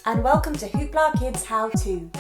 and welcome to HooplaKidz How To.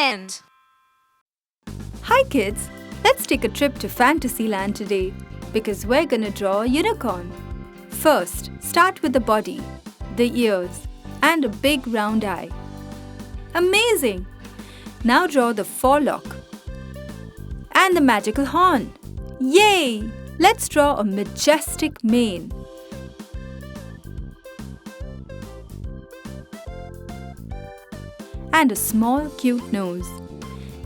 end. Hi kids, let's take a trip to Fantasyland today because we're gonna draw a unicorn. First, start with the body, the ears, and a big round eye. Amazing! Now draw the forelock and the magical horn. Yay! Let's draw a majestic mane. And a small cute nose.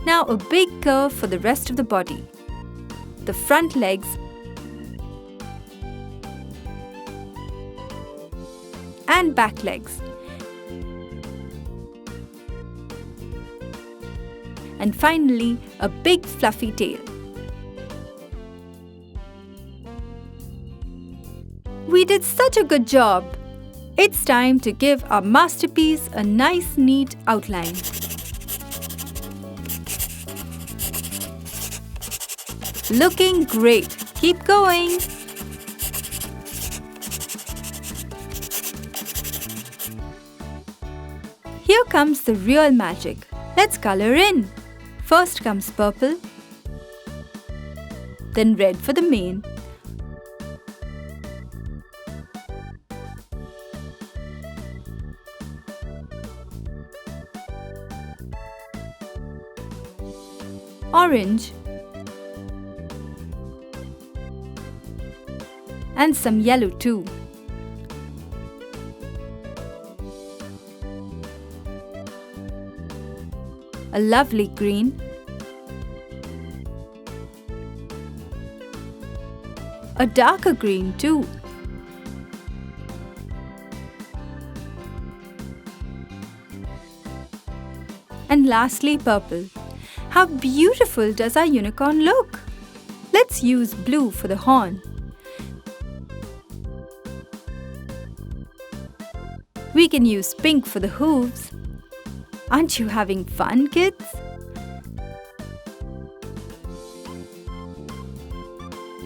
Now a big curve for the rest of the body. The front legs and back legs. And finally, a big fluffy tail. We did such a good job! It's time to give our masterpiece a nice, neat outline. Looking great! Keep going! Here comes the real magic. Let's color in. First comes purple, then red for the mane, orange, and some yellow too. A lovely green, a darker green too, and lastly purple. How beautiful does our unicorn look? Let's use blue for the horn. We can use pink for the hooves. Aren't you having fun, kids?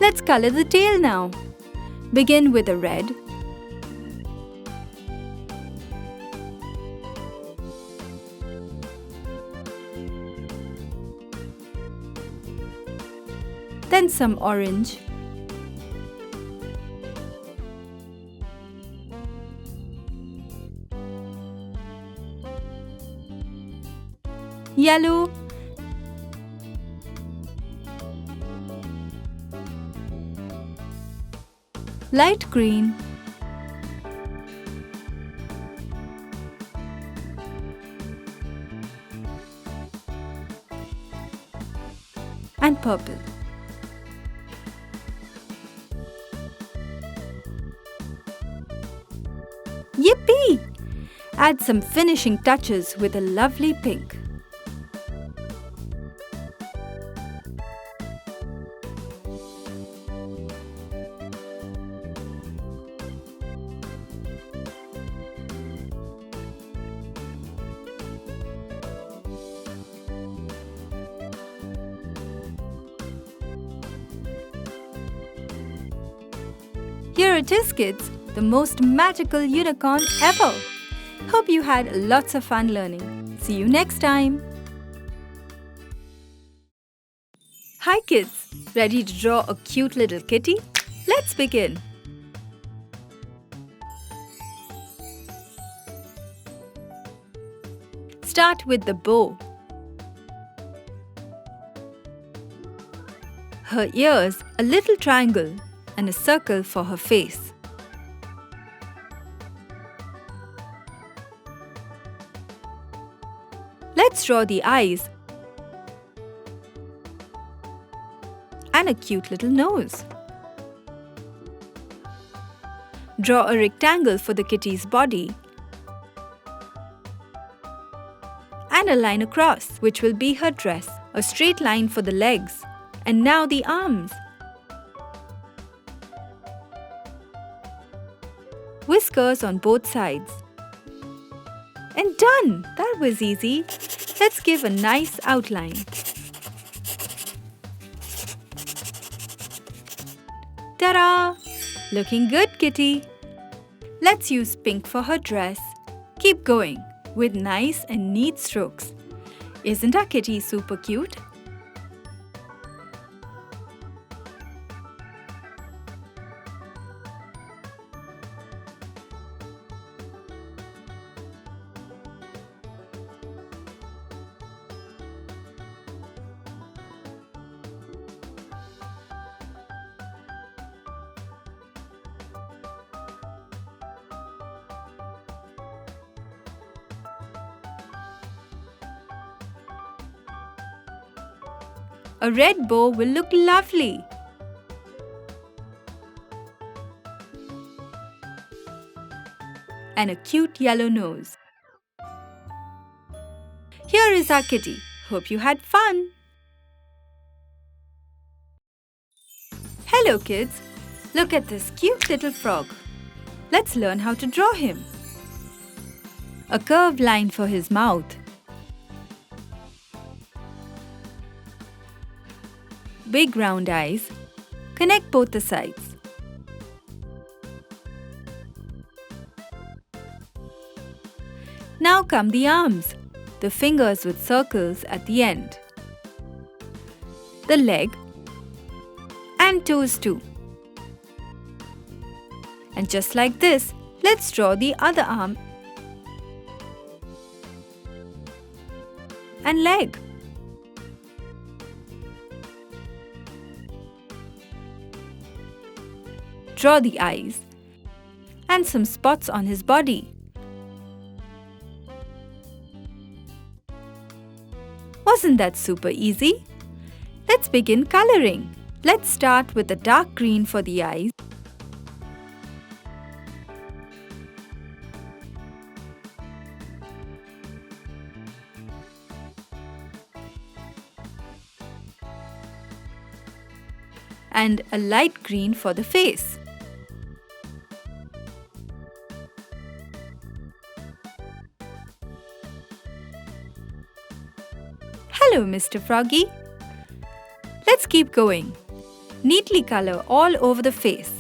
Let's color the tail now. Begin with a red, then some orange, yellow, light green, and purple. Yippee! Add some finishing touches with a lovely pink. Here it is, kids, the most magical unicorn ever. Hope you had lots of fun learning. See you next time. Hi kids, ready to draw a cute little kitty? Let's begin. Start with the bow. Her ears, a little triangle, and a circle for her face. Let's draw the eyes and a cute little nose. Draw a rectangle for the kitty's body and a line across, which will be her dress. A straight line for the legs. And now the arms. Whiskers on both sides. And done! That was easy. Let's give a nice outline. Ta-da! Looking good, kitty. Let's use pink for her dress. Keep going with nice and neat strokes. Isn't our kitty super cute? A red bow will look lovely. And a cute yellow nose. Here is our kitty. Hope you had fun. Hello kids. Look at this cute little frog. Let's learn how to draw him. A curved line for his mouth. Big round eyes. Connect both the sides. Now come the arms, the fingers with circles at the end. The leg and toes too. And just like this, let's draw the other arm and leg. Draw the eyes and some spots on his body. Wasn't that super easy? Let's begin coloring. Let's start with the dark green for the eyes. And a light green for the face. Hello, Mr. Froggy. Let's keep going. Neatly color all over the face.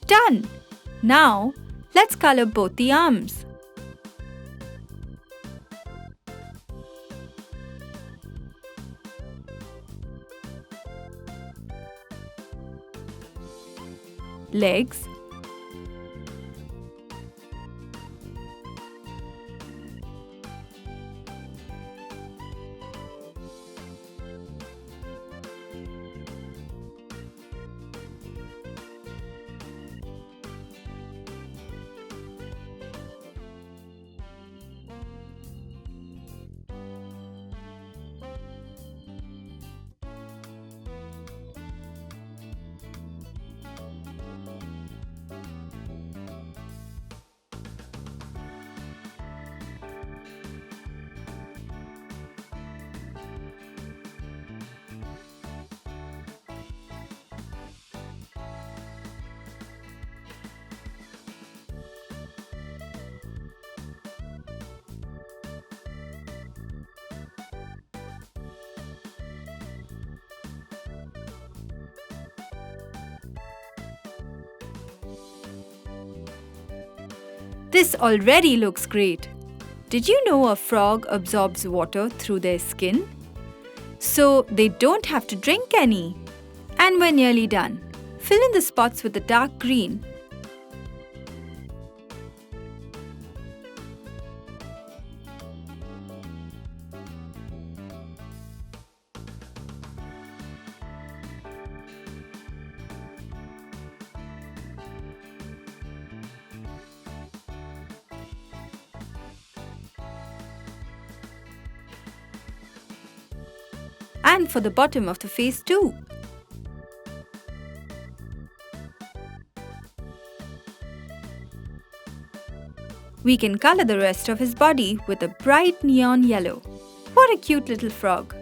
Done! Now, let's color both the arms. Legs. This already looks great. Did you know a frog absorbs water through their skin? So they don't have to drink any. And we're nearly done. Fill in the spots with the dark green. and for the bottom of the face too. We can color the rest of his body with a bright neon yellow. What a cute little frog!